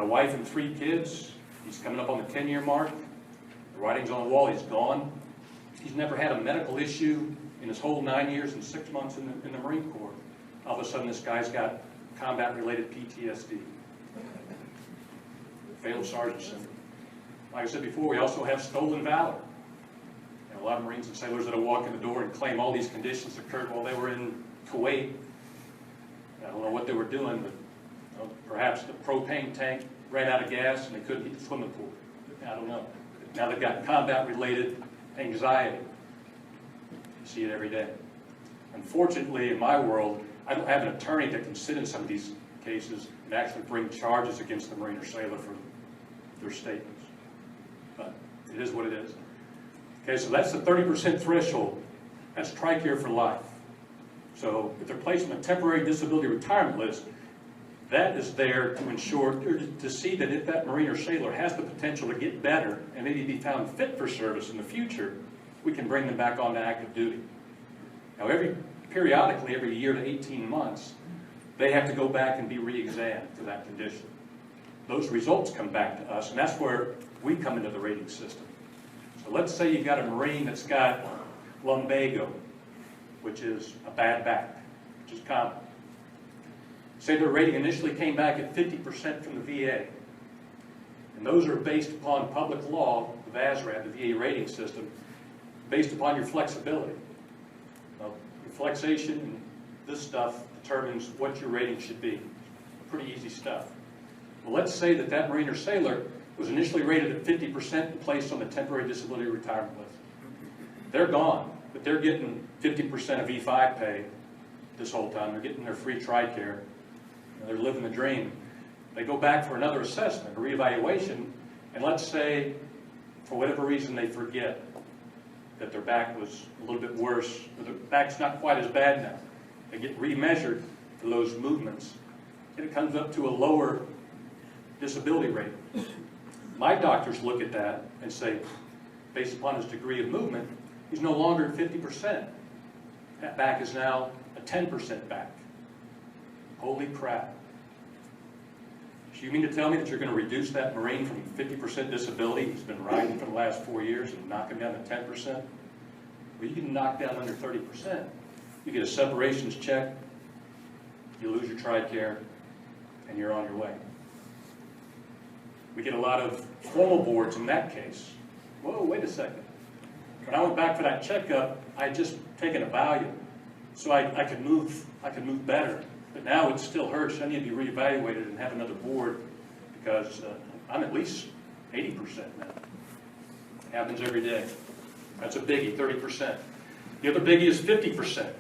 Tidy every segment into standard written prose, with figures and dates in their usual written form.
a wife and 3 kids. He's coming up on the 10-year mark. The writing's on the wall. He's gone. He's never had a medical issue in his whole 9 years and 6 months in the Marine Corps. All of a sudden, this guy's got combat-related PTSD. Failed sergeant syndrome. Like I said before, we also have stolen valor. A lot of Marines and sailors that'll walk in the door and claim all these conditions occurred while they were in Kuwait. I don't know what they were doing, but perhaps the propane tank ran out of gas and they couldn't heat the swimming pool. I don't know. Now they've got combat-related anxiety. You see it every day. Unfortunately, in my world, I don't have an attorney that can sit in some of these cases and actually bring charges against the Marine or sailor for their statements. But it is what it is. Okay, so that's the 30% threshold. That's TRICARE for life. So if they're placed on a temporary disability retirement list, that is there to ensure, or to see that if that Marine or sailor has the potential to get better and maybe be found fit for service in the future, we can bring them back onto active duty. Now, periodically, every year to 18 months, they have to go back and be re-examined for that condition. Those results come back to us, and that's where we come into the rating system. So let's say you've got a Marine that's got lumbago, which is a bad back, which is common. Say their rating initially came back at 50% from the VA. And those are based upon public law, the VASRAD, the VA rating system, based upon your flexibility. Now, your flexation and this stuff determines what your rating should be. Pretty easy stuff. Well, let's say that that Marine or sailor was initially rated at 50% and placed on the temporary disability retirement list. They're gone, but they're getting 50% of E5 pay this whole time. They're getting their free TRICARE. They're living the dream. They go back for another assessment, a reevaluation, and let's say, for whatever reason, they forget that their back was a little bit worse, or their back's not quite as bad now. They get remeasured for those movements, and it comes up to a lower disability rate. My doctors look at that and say, based upon his degree of movement, he's no longer at 50%. That back is now a 10% back. Holy crap. So you mean to tell me that you're going to reduce that Marine from 50% disability he's been riding for the last 4 years and knock him down to 10%? Well, you can knock down under 30%. You get a separations check, you lose your TRICARE, and you're on your way. We get a lot of formal boards in that case. Whoa, wait a second. When I went back for that checkup, I had just taken a Valium, so I could move better. But now it still hurts. I need to be reevaluated and have another board because I'm at least 80% now. It happens every day. That's a biggie, 30%. The other biggie is 50%.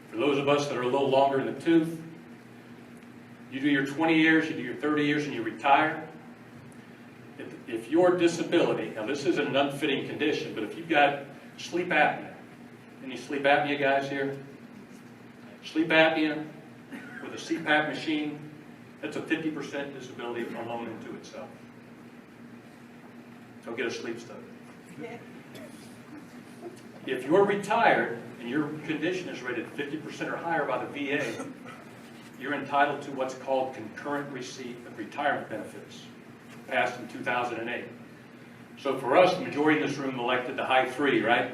For those of us that are a little longer in the tooth, you do your 20 years, you do your 30 years, and you retire. If your disability, now this isn't an unfitting condition, but if you've got sleep apnea, any sleep apnea guys here? Sleep apnea with a CPAP machine, that's a 50% disability alone into itself. Don't get a sleep study. If you're retired and your condition is rated 50% or higher by the VA, you're entitled to what's called concurrent receipt of retirement benefits, passed in 2008. So for us, the majority in this room elected the high 3, right?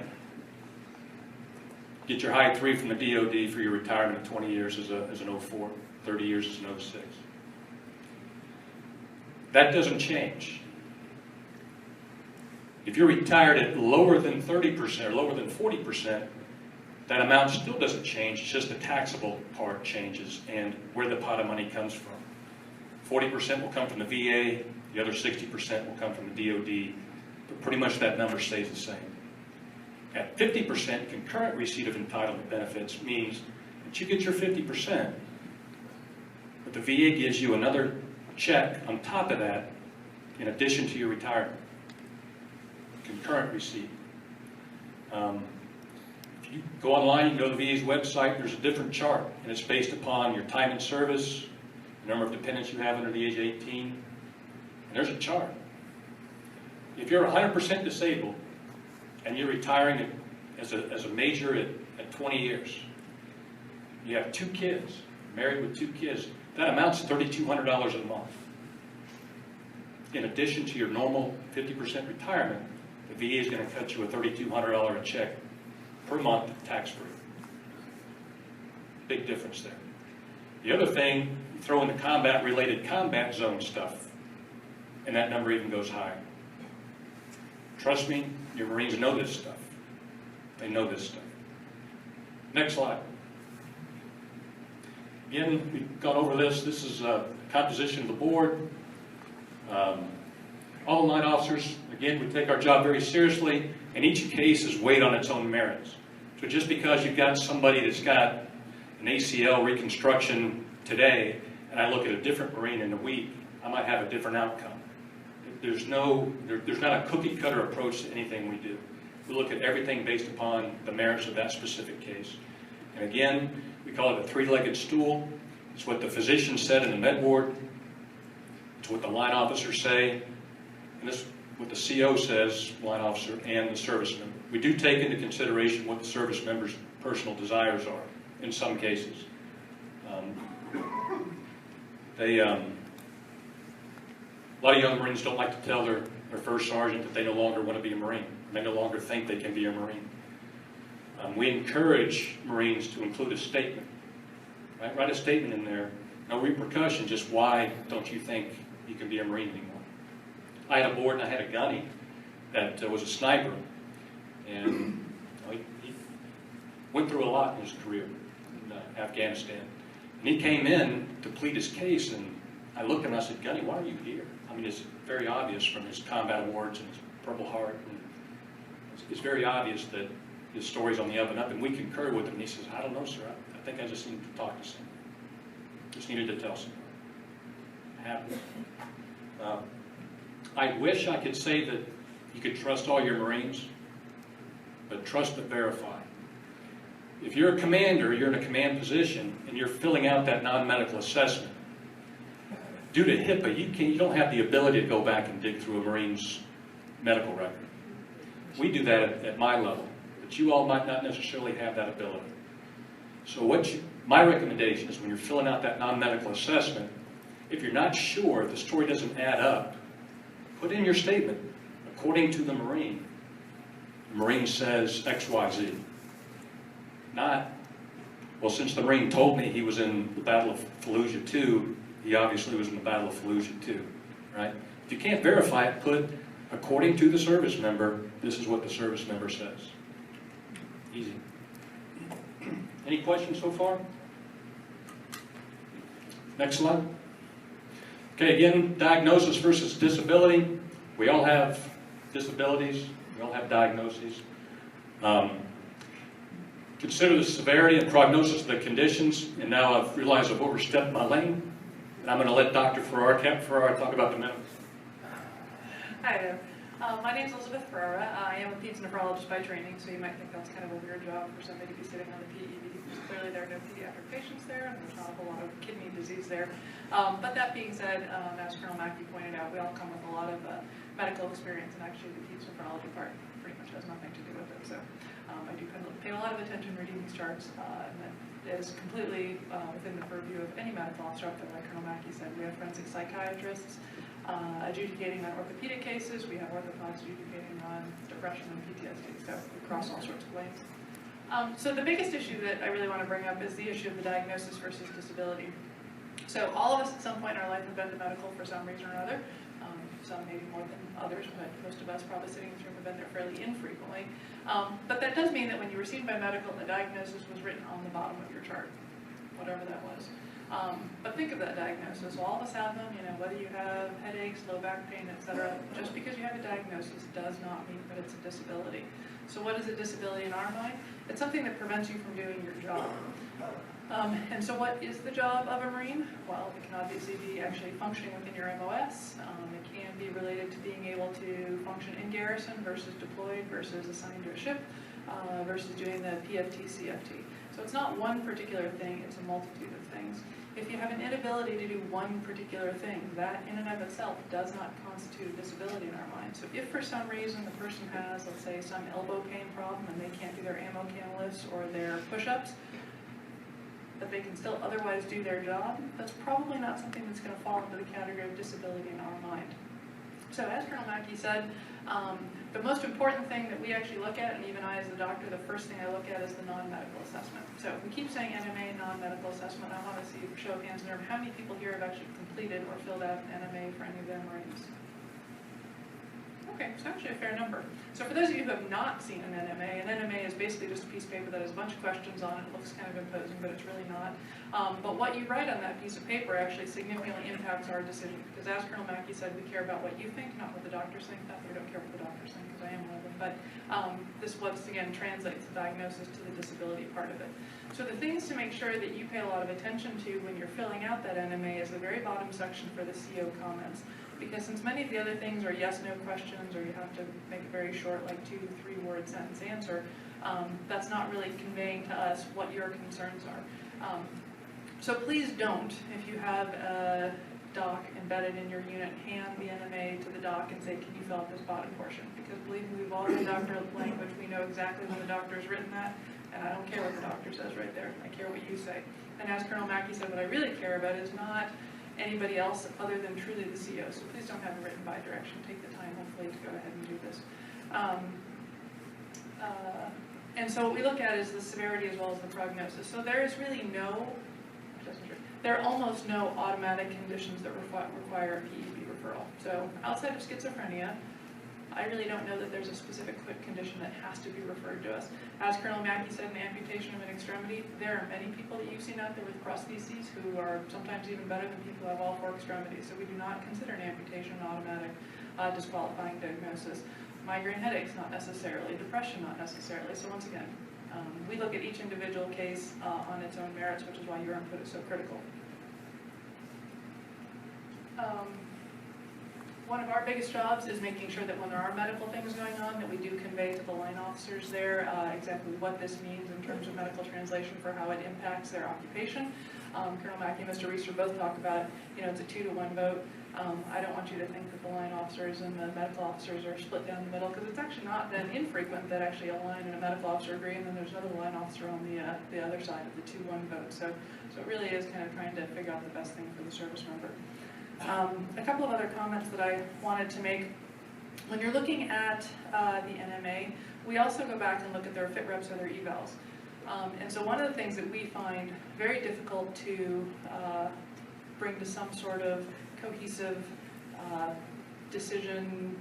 Get your high 3 from the DOD for your retirement at 20 years as an 04, 30 years as an 06. That doesn't change. If you're retired at lower than 30% or lower than 40%, that amount still doesn't change. It's just the taxable part changes and where the pot of money comes from. 40% will come from the VA, the other 60% will come from the DOD, but pretty much that number stays the same. At 50%, concurrent receipt of entitlement benefits means that you get your 50%, but the VA gives you another check on top of that in addition to your retirement. Concurrent receipt. If you go online, you go to the VA's website, there's a different chart, and it's based upon your time in service, the number of dependents you have under the age of 18, and there's a chart. If you're 100% disabled, and you're retiring as a major at 20 years, you have 2 kids, married with 2 kids, that amounts to $3,200 a month. in addition to your normal 50% retirement, the VA is going to cut you a $3,200 a check per month tax-free. Big difference there. The other thing, you throw in the combat-related combat zone stuff, and that number even goes higher. Trust me, your Marines know this stuff. They know this stuff. Next slide. Again, we've gone over this. This is composition of the board. All the line officers, again, we take our job very seriously, and each case is weighed on its own merits. So just because you've got somebody that's got an ACL reconstruction today, and I look at a different Marine in a week, I might have a different outcome. There's not a cookie-cutter approach to anything we do. We look at everything based upon the merits of that specific case. And again, we call it a three-legged stool. It's what the physician said in the med ward. It's what the line officers say. And this is what the CO says, line officer, and the service member. We do take into consideration what the service member's personal desires are in some cases. A lot of young Marines don't like to tell their first sergeant that they no longer want to be a Marine. They no longer think they can be a Marine. We encourage Marines to include a statement. Right? Write a statement in there. No repercussion, just why don't you think you can be a Marine anymore? I had a board and I had a gunny that was a sniper. And he went through a lot in his career in Afghanistan. And he came in to plead his case, and I looked at him and I said, Gunny, why are you here? I mean, it's very obvious from his combat awards and his Purple Heart. And it's very obvious that his story's on the up and up, and we concur with him. And he says, I don't know, sir. I think I just needed to talk to somebody. Just needed to tell somebody. It happened. I wish I could say that you could trust all your Marines, but trust but verify. If you're a commander, you're in a command position, and you're filling out that non-medical assessment, due to HIPAA, you don't have the ability to go back and dig through a Marine's medical record. We do that at my level, but you all might not necessarily have that ability. So my recommendation is when you're filling out that non-medical assessment, if you're not sure, if the story doesn't add up, put in your statement, according to the Marine says X, Y, Z. Not, well, since the Marine told me he was in the Battle of Fallujah 2, he obviously was in the Battle of Fallujah 2, right? If you can't verify it, put, according to the service member, this is what the service member says. Easy. Any questions so far? Next slide. Okay, again, diagnosis versus disability. We all have disabilities. We all have diagnoses. Consider the severity and prognosis of the conditions, and now I've realized I've overstepped my lane, and I'm going to let Dr. Ferrara talk about the medical. Hi there. My name is Elizabeth Ferrara. I am a peds nephrologist by training, so you might think that's kind of a weird job for somebody to be sitting on the PED, because clearly there are no pediatric patients there, and there's not a whole lot of kidney disease there. But that being said, as Colonel Mackey pointed out, we all come with a lot of medical experience, and actually the peds nephrology part pretty much has nothing to do with it. So I do pay a lot of attention reading these charts, and that is completely within the purview of any medical officer up there. Like Colonel Mackey said, we have forensic psychiatrists adjudicating on orthopedic cases. We have orthopods adjudicating on depression and PTSD, so we cross all sorts of lanes. So the biggest issue that I really want to bring up is the issue of the diagnosis versus disability. So all of us at some point in our life have been to medical for some reason or another. Some maybe more than others, but most of us probably sitting in this room have been there fairly infrequently. But that does mean that when you were seen by medical, the diagnosis was written on the bottom of your chart, whatever that was. But think of that diagnosis. All of us have them, whether you have headaches, low back pain, etc. Just because you have a diagnosis does not mean that it's a disability. So what is a disability in our mind? It's something that prevents you from doing your job. And so what is the job of a Marine? Well, it can obviously be actually functioning within your MOS. It can be related to being able to function in garrison versus deployed versus assigned to a ship versus doing the PFT, CFT. So it's not one particular thing, it's a multitude of things. If you have an inability to do one particular thing, that in and of itself does not constitute a disability in our mind. So if for some reason the person has, let's say, some elbow pain problem and they can't do their ammo can lifts or their push-ups, but they can still otherwise do their job, that's probably not something that's going to fall into the category of disability in our mind. So as Colonel Mackey said, the most important thing that we actually look at, and even I as the doctor, the first thing I look at is the non-medical assessment. So if we keep saying NMA, non-medical assessment, I want to see, show of hands in the room, how many people here have actually completed or filled out an NMA for any of them ratings? Okay, so actually a fair number. So for those of you who have not seen an NMA is basically just a piece of paper that has a bunch of questions on it. It looks kind of imposing, but it's really not. But what you write on that piece of paper actually significantly impacts our decision. Because as Colonel Mackey said, we care about what you think, not what the doctors think. Not that we don't care what the doctors think, because I am one of them. But this once again translates the diagnosis to the disability part of it. So the things to make sure that you pay a lot of attention to when you're filling out that NMA is the very bottom section for the CO comments. Because since many of the other things are yes/no questions, or you have to make a very short, like 2-3 word sentence answer, that's not really conveying to us what your concerns are. So please don't, if you have a doc embedded in your unit, hand the NMA to the doc and say, can you fill out this bottom portion? Because believe me, we've all read doctor language, we know exactly when the doctor's written that, and I don't care what the doctor says right there, I care what you say. And as Colonel Mackey said, what I really care about is not anybody else other than truly the CO. So please don't have a written bi-direction. Take the time, hopefully, to go ahead and do this. And so what we look at is the severity as well as the prognosis. So there is really there are almost no automatic conditions that require a PEB referral. So outside of schizophrenia, I really don't know that there's a specific quick condition that has to be referred to us. As Colonel Mackey said, an amputation of an extremity, there are many people that you've seen out there with prostheses who are sometimes even better than people who have all 4 extremities. So we do not consider an amputation an automatic disqualifying diagnosis. Migraine headaches, not necessarily. Depression, not necessarily. So once again, we look at each individual case on its own merits, which is why your input is so critical. One of our biggest jobs is making sure that when there are medical things going on, that we do convey to the line officers there exactly what this means in terms of medical translation for how it impacts their occupation. Colonel Mackey and Mr. Reister both talk about, it's a 2-to-1 vote. I don't want you to think that the line officers and the medical officers are split down the middle, because it's actually not that infrequent that actually a line and a medical officer agree, and then there's another line officer on the other side of the 2-1 vote. So it really is kind of trying to figure out the best thing for the service member. A couple of other comments that I wanted to make. When you're looking at the NMA, we also go back and look at their fit reps or their evals. And so one of the things that we find very difficult to bring to some sort of cohesive decision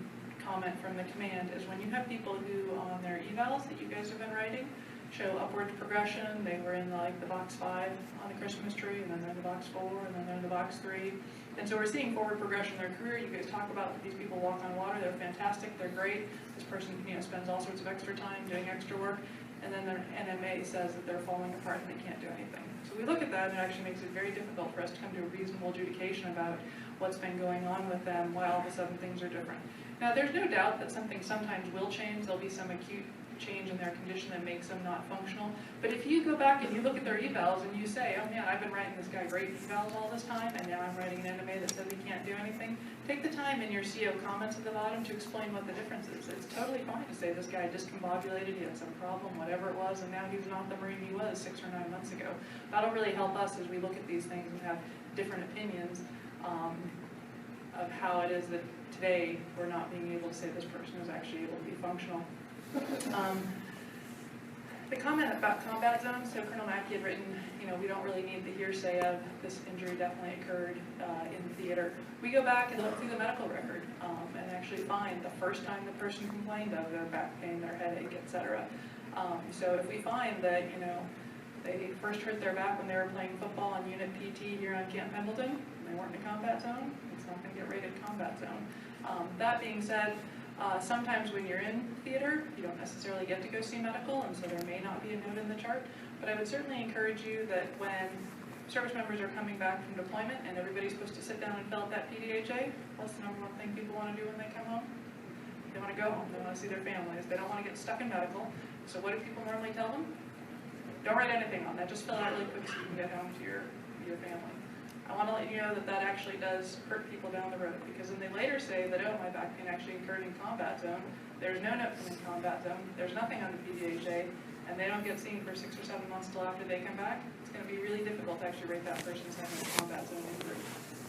comment from the command is when you have people who on their evals that you guys have been writing show upward progression. They were in the box 5 on the Christmas tree, and then they're in the box 4, and then they're in the box 3. And so we're seeing forward progression in their career. You guys talk about that these people walk on water. They're fantastic. They're great. This person spends all sorts of extra time doing extra work. And then their NMA says that they're falling apart and they can't do anything. So we look at that, and it actually makes it very difficult for us to come to a reasonable adjudication about what's been going on with them, why all of a sudden things are different. Now, there's no doubt that something sometimes will change. There'll be some acute change in their condition that makes them not functional. But if you go back and you look at their evals and you say, oh man, I've been writing this guy great evals all this time, and now I'm writing an NMA that says he can't do anything, take the time in your CO comments at the bottom to explain what the difference is. It's totally fine to say this guy discombobulated, he had some problem, whatever it was, and now he's not the Marine he was 6 or 9 months ago. That'll really help us as we look at these things and have different opinions of how it is that today we're not being able to say this person is actually able to be functional. The comment about combat zones, so Colonel Mackey had written, we don't really need the hearsay of this injury definitely occurred in the theater. We go back and look through the medical record and actually find the first time the person complained of their back pain, their headache, etc. So if we find that, they first hurt their back when they were playing football on Unit PT here on Camp Pendleton, and they weren't in a combat zone, it's not going to get rated combat zone. That being said, sometimes when you're in theater, you don't necessarily get to go see medical, and so there may not be a note in the chart. But I would certainly encourage you that when service members are coming back from deployment and everybody's supposed to sit down and fill out that PDHA, what's the #1 thing people want to do when they come home? They want to go home. They want to see their families. They don't want to get stuck in medical. So what do people normally tell them? Don't write anything on that. Just fill out really quick so you can get home to your family. I want to let you know that that actually does hurt people down the road, because then they later say that, oh, my back pain actually occurred in combat zone. There's no note from in combat zone. There's nothing on the PDHA. and they don't get seen for 6 or 7 months till after they come back, it's going to be really difficult to actually rate that person as having a combat zone injury.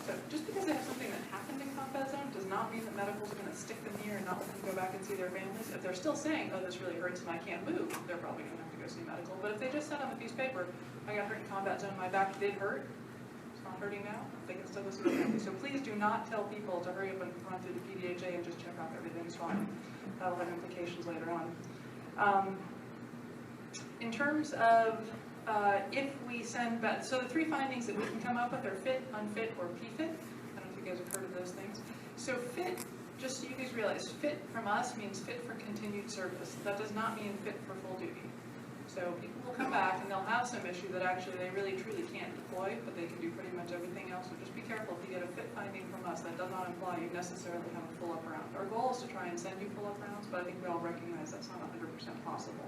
So just because they have something that happened in combat zone does not mean that medical's going to stick them here and not let them go back and see their families. If they're still saying, oh, this really hurts and I can't move, they're probably going to have to go see medical. But if they just said on the piece of paper, I got hurt in combat zone, my back did hurt, it's not hurting now, they can still go see their family. So please do not tell people to hurry up and run through the PDHA and just check off everything's fine. That'll have implications later on. In terms of if we send back, so the 3 findings that we can come up with are fit, unfit, or PFIT. I don't know if you guys have heard of those things. So fit, just so you guys realize, fit from us means fit for continued service. That does not mean fit for full duty. So people will come back and they'll have some issue that actually they really truly can't deploy, but they can do pretty much everything else. So just be careful if you get a fit finding from us. That does not imply you necessarily have a full up round. Our goal is to try and send you full up rounds, but I think we all recognize that's not 100% possible.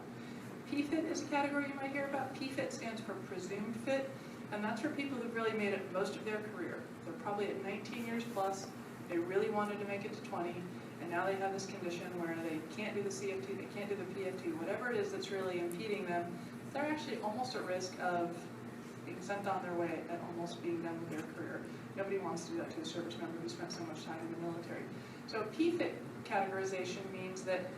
PFIT is a category you might hear about. PFIT stands for presumed fit, and that's for people who've really made it most of their career. They're probably at 19 years plus, they really wanted to make it to 20, and now they have this condition where they can't do the CFT, they can't do the PFT, whatever it is that's really impeding them, they're actually almost at risk of being sent on their way and almost being done with their career. Nobody wants to do that to a service member who spent so much time in the military. So PFIT categorization means that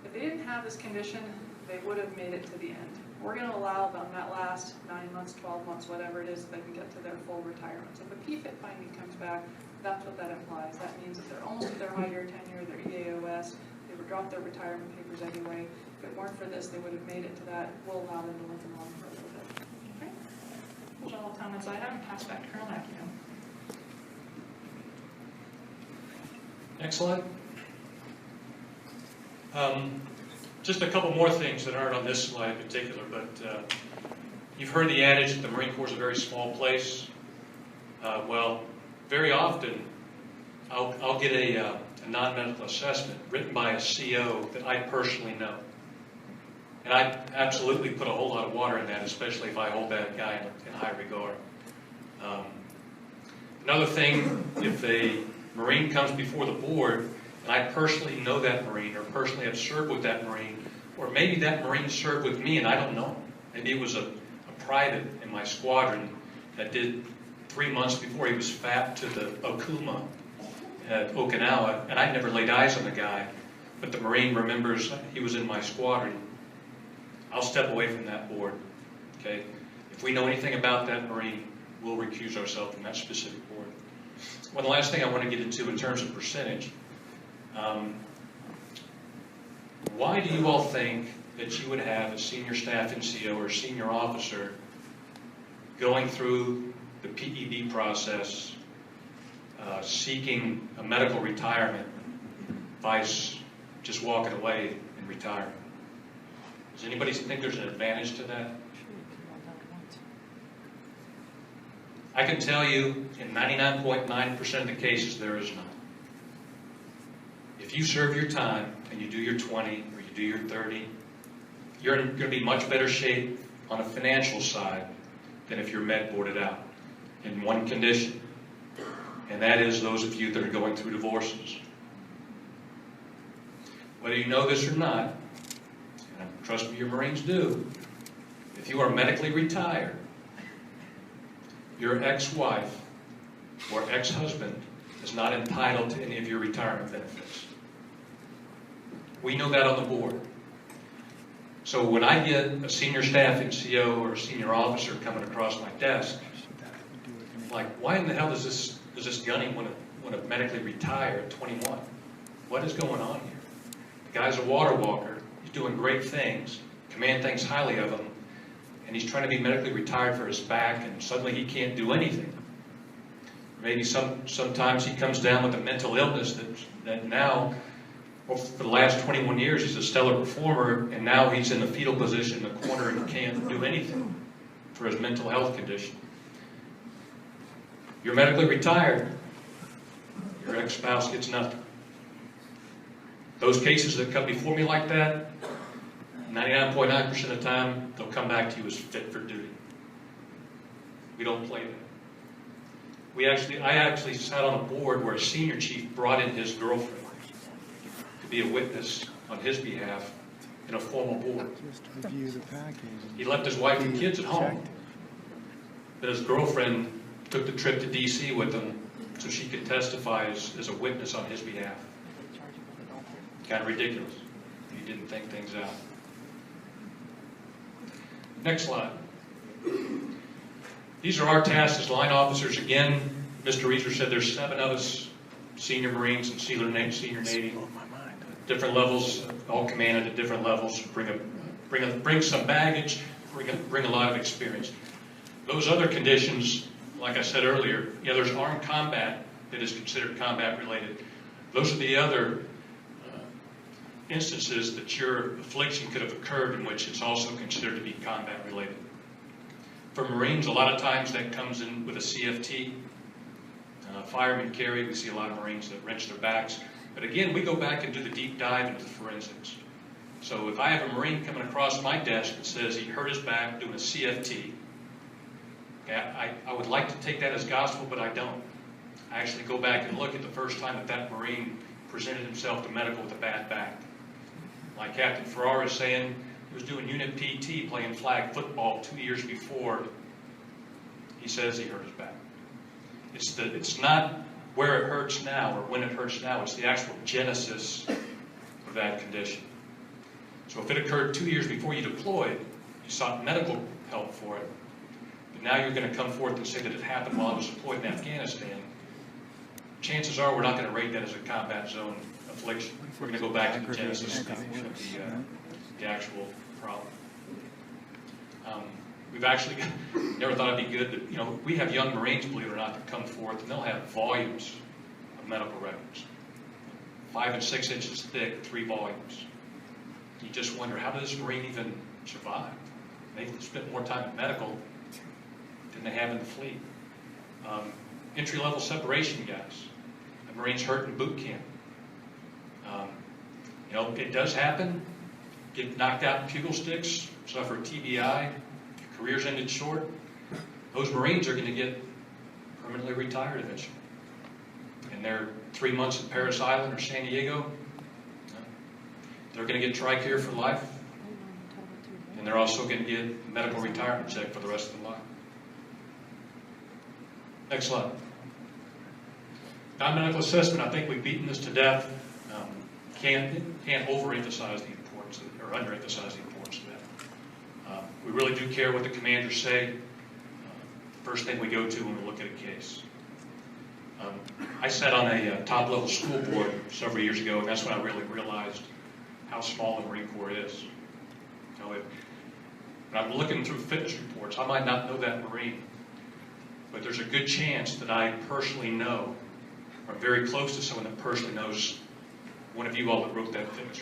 if they didn't have this condition, they would have made it to the end. We're going to allow them that last 9 months, 12 months, whatever it is, they can get to their full retirement. So if a PFIT finding comes back, that's what that implies. That means that they're almost at their high-year tenure, their EAOS, they would drop their retirement papers anyway. If it weren't for this, they would have made it to that. We'll allow them to live along for a little bit. Okay? Those are all the comments I have. Pass back to Colonel Mackey now. Next slide. Just a couple more things that aren't on this slide in particular, but you've heard the adage that the Marine Corps is a very small place. Well, very often I'll get a non-medical assessment written by a CO that I personally know. And I absolutely put a whole lot of water in that, especially if I hold that guy in high regard. Another thing, if a Marine comes before the board, and I personally know that Marine, or personally have served with that Marine, or maybe that Marine served with me and I don't know. Maybe it was a private in my squadron that did 3 months before he was FAP to the Okuma at Okinawa, and I never laid eyes on the guy, but the Marine remembers he was in my squadron. I'll step away from that board, okay? If we know anything about that Marine, we'll recuse ourselves from that specific board. One last thing I want to get into in terms of percentage. Why do you all think that you would have a senior staff NCO or senior officer going through the PEB process, seeking a medical retirement, vice just walking away and retiring? Does anybody think there's an advantage to that? I can tell you in 99.9% of the cases there is none. If you serve your time and you do your 20 or you do your 30, you're going to be much better shape on a financial side than if you're med boarded out in one condition, and that is those of you that are going through divorces. Whether you know this or not, and trust me, your Marines do, if you are medically retired, your ex-wife or ex-husband is not entitled to any of your retirement benefits. We know that on the board. So when I get a senior staff NCO or a senior officer coming across my desk, I'm like, why in the hell does this gunny want to medically retire at 21? What is going on here? The guy's a water walker. He's doing great things. Command thinks highly of him. And he's trying to be medically retired for his back, and suddenly he can't do anything. Maybe sometimes he comes down with a mental illness that now, well, for the last 21 years, he's a stellar performer, and now he's in the fetal position in the corner and can't do anything for his mental health condition. You're medically retired. Your ex-spouse gets nothing. Those cases that come before me like that, 99.9% of the time, they'll come back to you as fit for duty. We don't play that. I actually sat on a board where a senior chief brought in his girlfriend to be a witness on his behalf in a formal board. Just review the package. He left his wife and kids at home, but his girlfriend took the trip to D.C. with him so she could testify as a witness on his behalf. Kind of ridiculous. He didn't think things out. Next slide. These are our tasks as line officers. Again, Mr. Reeser said there's 7 of us, senior Marines and senior Navy, different levels, all commanded at different levels. Bring some baggage, bring a lot of experience. Those other conditions, like I said earlier, yeah, there's armed combat that is considered combat related. Those are the other instances that your affliction could have occurred in which it's also considered to be combat related. For Marines, a lot of times that comes in with a CFT. Firemen carry, we see a lot of Marines that wrench their backs. But again, we go back and do the deep dive into the forensics. So if I have a Marine coming across my desk that says he hurt his back doing a CFT, okay, I would like to take that as gospel, but I don't. I actually go back and look at the first time that Marine presented himself to medical with a bad back. Like Captain Ferrara is saying, he was doing unit PT playing flag football 2 years before he says he hurt his back. It's not where it hurts now or when it hurts now, it's the actual genesis of that condition. So if it occurred 2 years before you deployed, you sought medical help for it, but now you're going to come forth and say that it happened while I was deployed in Afghanistan, chances are we're not going to rate that as a combat zone affliction. We're going to go back to the genesis of the actual problem. We've actually never thought it'd be good that, you know, we have young Marines, believe it or not, that come forth and they'll have volumes of medical records. 5 and 6 inches thick, 3 volumes. You just wonder, how does this Marine even survive? They spent more time in medical than they have in the fleet. Entry-level separation guys. The Marines hurt in boot camp. You know, it does happen. Get knocked out in pugil sticks, suffer TBI, careers ended short. Those Marines are going to get permanently retired eventually. And they're 3 months in Paris Island or San Diego. They're going to get TRICARE for life. And they're also going to get medical retirement check for the rest of their life. Next slide. Non-medical assessment, I think we've beaten this to death. Can't overemphasize the importance of it, or underemphasize the importance of that. We really do care what the commanders say. First thing we go to when we look at a case. I sat on a top-level school board several years ago, and that's when I really realized how small the Marine Corps is. You know, when I'm looking through fitness reports, I might not know that Marine, but there's a good chance that I personally know, or very close to someone that personally knows one of you all that wrote that fitness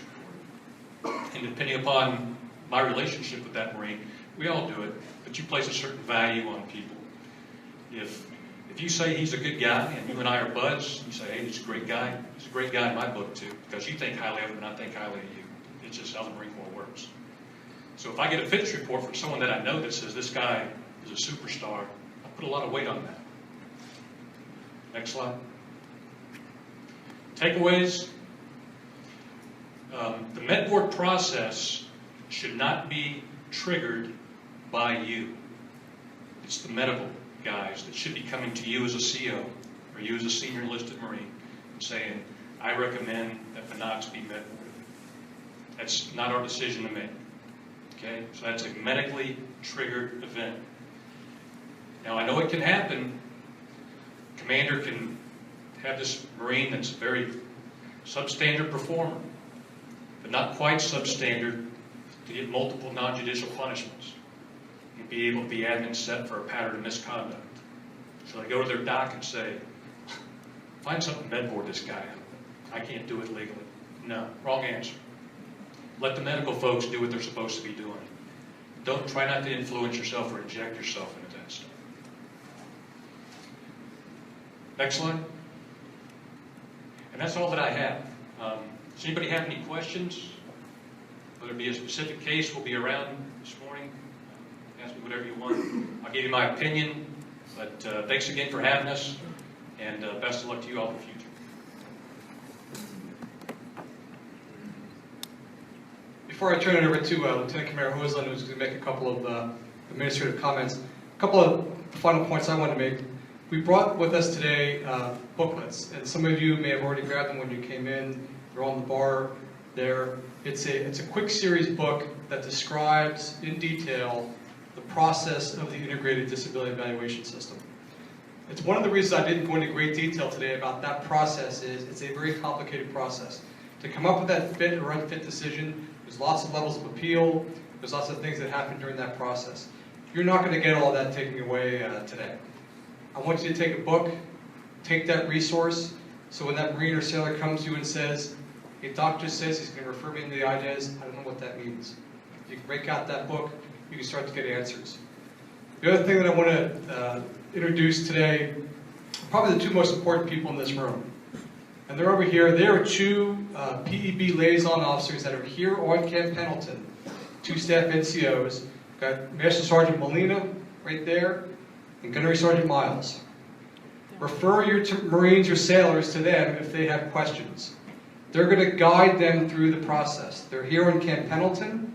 report. And depending upon my relationship with that Marine, we all do it, but you place a certain value on people. If you say he's a good guy and you and I are buds, you say, hey, he's a great guy. He's a great guy in my book too, because you think highly of him and I think highly of you. It's just how the Marine Corps works. So if I get a fitness report from someone that I know that says this guy is a superstar, I put a lot of weight on that. Next slide. Takeaways. The med board process should not be triggered by you. It's the medical guys that should be coming to you as a CO or you as a senior enlisted Marine and saying, I recommend that Mattis be med boarded. That's not our decision to make. Okay? So that's a medically triggered event. Now I know it can happen. Commander can have this Marine that's a very substandard performer, but not quite substandard to get multiple non-judicial punishments and be able to be admin set for a pattern of misconduct. So they go to their doc and say, find something to med board this guy. I can't do it legally. No, wrong answer. Let the medical folks do what they're supposed to be doing. Don't try not to influence yourself or inject yourself into that stuff. Next slide. And that's all that I have. Does anybody have any questions? Whether it be a specific case, we'll be around this morning. Ask me whatever you want. I'll give you my opinion, but thanks again for having us, and best of luck to you all in the future. Before I turn it over to Lieutenant Commander Hoseland, who's going to make a couple of administrative comments, a couple of final points I want to make. We brought with us today booklets, and some of you may have already grabbed them when you came in. They're on the bar there. It's a quick series book that describes in detail the process of the integrated disability evaluation system. It's one of the reasons I didn't go into great detail today about that process is it's a very complicated process. To come up with that fit or unfit decision, there's lots of levels of appeal, there's lots of things that happen during that process. You're not going to get all that taken away today. I want you to take a book, take that resource, so when that Marine or sailor comes to you and says, a doctor says he's going to refer me into the IDES, I don't know what that means. You can break out that book, you can start to get answers. The other thing that I want to introduce today, probably the two most important people in this room. And they're over here. They are two PEB liaison officers that are here on Camp Pendleton, two staff NCOs. Got Master Sergeant Molina right there, and Gunnery Sergeant Miles. Refer your Marines or sailors to them if they have questions. They're going to guide them through the process. They're here on Camp Pendleton.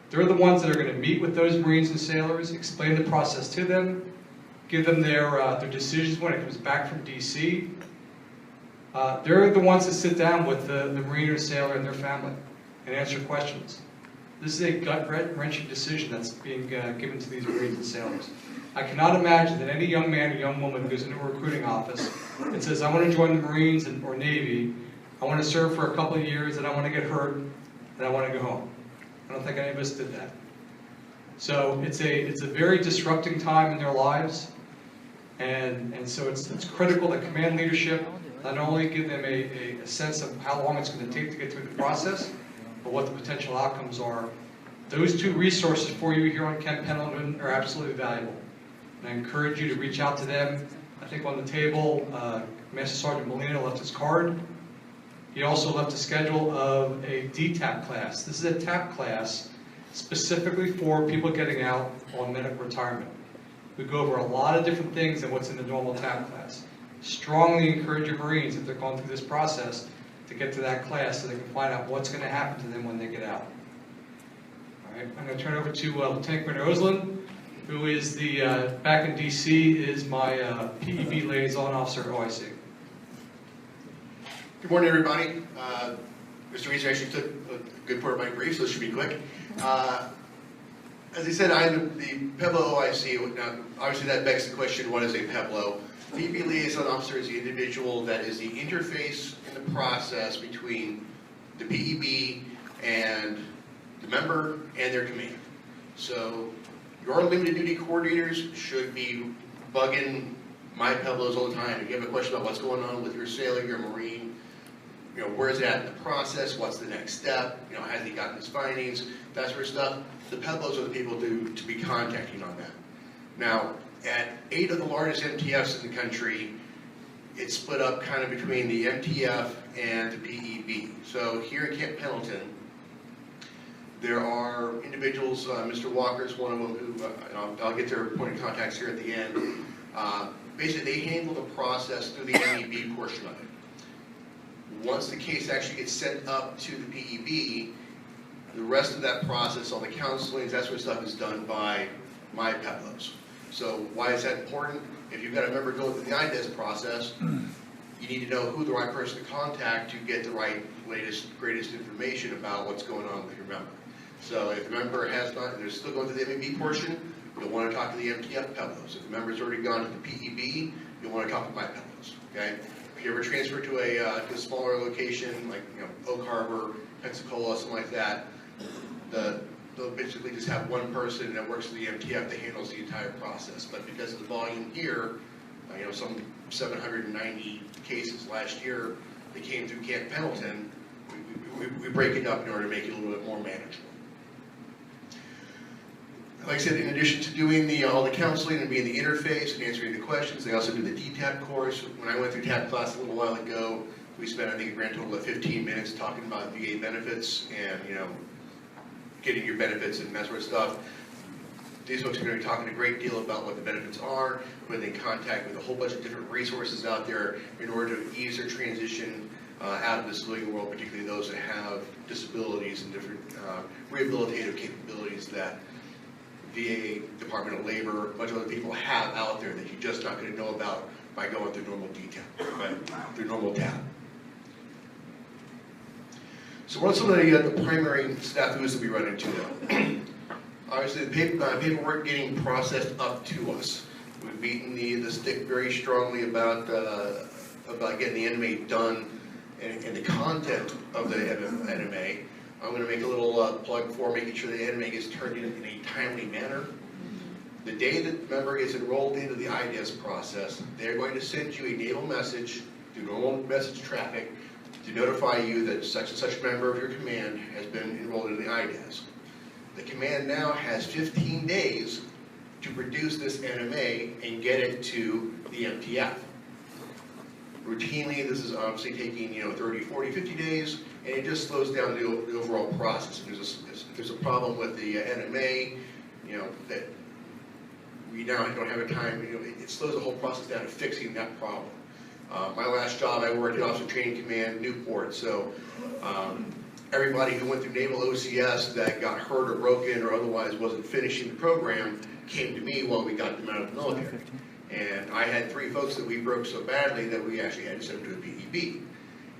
They're the ones that are going to meet with those Marines and sailors, explain the process to them, give them their decisions when it comes back from DC. They're the ones that sit down with the Marine or sailor and their family and answer questions. This is a gut-wrenching decision that's being given to these Marines and sailors. I cannot imagine that any young man or young woman goes into a recruiting office and says, I want to join the Marines or Navy, I want to serve for a couple of years, and I want to get hurt, and I want to go home. I don't think any of us did that. So it's a very disrupting time in their lives, and so it's critical that command leadership not only give them a sense of how long it's going to take to get through the process, but what the potential outcomes are. Those two resources for you here on Camp Pendleton are absolutely valuable. And I encourage you to reach out to them. I think on the table, Master Sergeant Molina left his card. He also left a schedule of a DTAP class. This is a TAP class specifically for people getting out on medical retirement. We go over a lot of different things than what's in the normal TAP class. Strongly encourage your Marines, if they're going through this process, to get to that class so they can find out what's going to happen to them when they get out. All right, I'm going to turn it over to Lieutenant Commander Hoseland, who is back in DC, is my PEB liaison officer at OIC. Good morning, everybody. Mr. Reese actually took a good part of my brief, so this should be quick. As I said, I'm the PEBLO OIC. Now, obviously that begs the question, what is a PEBLO? PEB liaison officer is the individual that is the interface in the process between the PEB and the member and their command. So your limited duty coordinators should be bugging my PEBLOs all the time. If you have a question about what's going on with your sailor, your Marine, where's it at in the process, what's the next step, has he gotten his findings, that sort of stuff, the PEBLOs are the people to be contacting on that. Now, at 8 of the largest MTFs in the country, it's split up kind of between the MTF and the PEB. So here at Camp Pendleton, there are individuals, Mr. Walker's one of them, who, I'll get their point of contacts here at the end. Basically, they handle the process through the MEB portion of it. Once the case actually gets sent up to the PEB, the rest of that process, all the counseling, that sort of stuff is done by my PEBLOs. So why is that important? If you've got a member going through the IDES process, you need to know who the right person to contact to get the right latest, greatest information about what's going on with your member. So if the member has not, they're still going through the MEB portion, you'll want to talk to the MTF PEBLOs. If the member's already gone to the PEB, you'll want to talk to my PEBLOs. Okay? If you ever transfer to a smaller location, like Oak Harbor, Pensacola, something like that, they'll basically just have one person that works for the MTF that handles the entire process. But because of the volume here, some 790 cases last year that came through Camp Pendleton, we break it up in order to make it a little bit more manageable. Like I said, in addition to doing all the counseling and being the interface and answering the questions, they also do the DTAP course. When I went through TAP class a little while ago, we spent, I think, a grand total of 15 minutes talking about VA benefits and, getting your benefits and that sort of stuff. These folks are going to be talking a great deal about what the benefits are, when they contact with a whole bunch of different resources out there in order to ease their transition out of the civilian world, particularly those that have disabilities and different rehabilitative capabilities that VA, Department of Labor, a bunch of other people have out there that you're just not going to know about by going through normal detail, right? Through normal tab. So what are some of the primary snafus that we run into though? Obviously, the paperwork getting processed up to us. We've beaten the stick very strongly about getting the NMA done and the content of the NMA. I'm going to make a little plug for making sure the NMA gets turned in a timely manner. The day that the member is enrolled into the IDES process, they're going to send you a naval message through normal message traffic to notify you that such and such member of your command has been enrolled into the IDES. The command now has 15 days to produce this NMA and get it to the MTF. Routinely, this is obviously taking 30, 40, 50 days, and it just slows down the overall process. If there's a problem with the NMA, that we now don't have a time, it slows the whole process down to fixing that problem. My last job, I worked at Officer Training Command, Newport, so everybody who went through Naval OCS that got hurt or broken or otherwise wasn't finishing the program came to me while we got them out of the military. And I had 3 folks that we broke so badly that we actually had to send them to a PEB.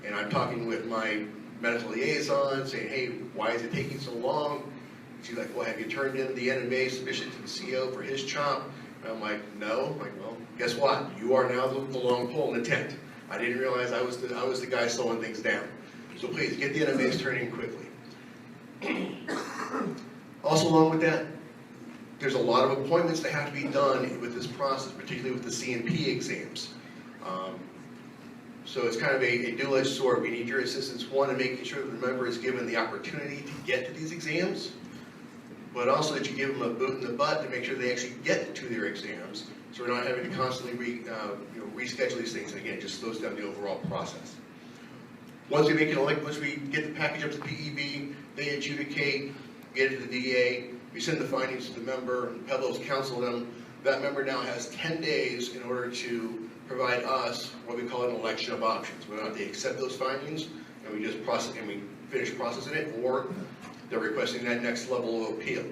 And I'm talking with my medical liaison saying, hey, why is it taking so long? She's like, well, have you turned in the NMA submission to the CO for his chop? And I'm like, no. I'm like, well, guess what? You are now the long pole in the tent. I didn't realize I was the guy slowing things down. So please, get the NMAs turned in quickly. Also along with that, there's a lot of appointments that have to be done with this process, particularly with the C&P exams. So it's kind of a dual-edged sword. We need your assistance, one, in making sure that the member is given the opportunity to get to these exams, but also that you give them a boot in the butt to make sure they actually get to their exams, so we're not having to constantly reschedule these things, and again, it just slows down the overall process. Once we get the package up to PEB, they adjudicate, get it to the DA, we send the findings to the member, and Pebbles counsel them. That member now has 10 days in order to provide us what we call an election of options. Whether or not they accept those findings, and we just process and we finish processing it, or they're requesting that next level of appeal.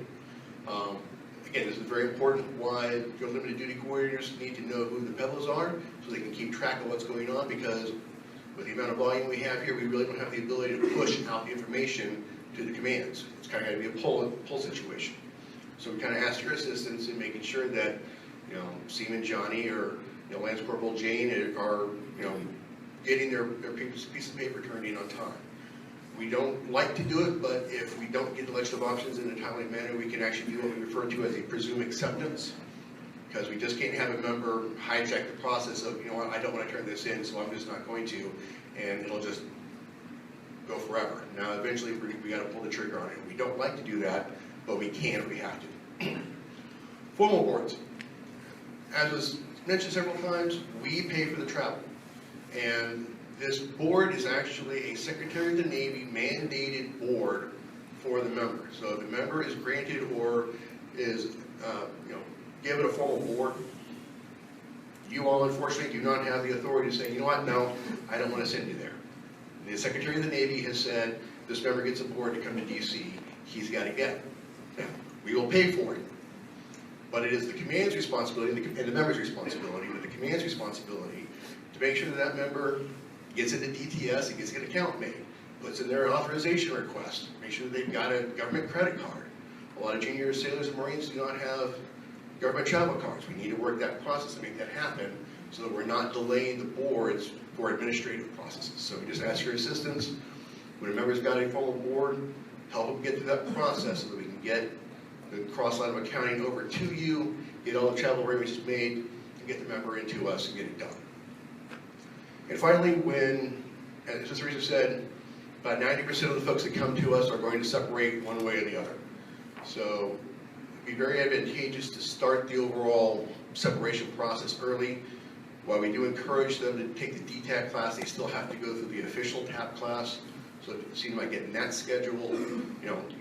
Again, this is very important why your limited duty coordinators need to know who the Pebbles are, so they can keep track of what's going on, because with the amount of volume we have here, we really don't have the ability to push out the information to the commands. It's kind of got to be a pull situation. So we kind of ask your assistance in making sure that, Seaman Johnny or Lance Corporal Jane are, getting their piece of paper turned in on time. We don't like to do it, but if we don't get the election of options in a timely manner, we can actually do what we refer to as a presumed acceptance, because we just can't have a member hijack the process of, I don't want to turn this in, so I'm just not going to, and it'll just go forever. Now, eventually, we got to pull the trigger on it. We don't like to do that, but we can if we have to. Formal boards. As was mentioned several times, we pay for the travel. And this board is actually a Secretary of the Navy mandated board for the member. So if the member is granted or is given a formal board, you all unfortunately do not have the authority to say, no, I don't want to send you there. The Secretary of the Navy has said, this member gets a board to come to DC, he's got to get. Now, we will pay for it. But it is the command's responsibility and the member's responsibility, but the command's responsibility to make sure that member gets into DTS and gets an account made, puts in their authorization request, make sure that they've got a government credit card. A lot of junior sailors and Marines do not have government travel cards. We need to work that process to make that happen so that we're not delaying the boards for administrative processes. So we just ask your assistance. When a member's got a formal board, help them get through that process so that we can get the cross line of accounting over to you, get all the travel arrangements made, and get the member into us and get it done. And finally, as Mr. Reeser said, about 90% of the folks that come to us are going to separate one way or the other. So it'd be very advantageous to start the overall separation process early. While we do encourage them to take the DTAC class, they still have to go through the official TAP class. So it seems like getting that scheduled,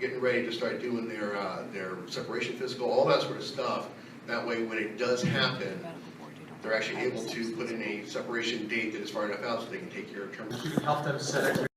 getting ready to start doing their separation physical, all that sort of stuff. That way, when it does happen, they're actually able to put in a separation date that is far enough out so they can take care of terminal. Help them set expectations.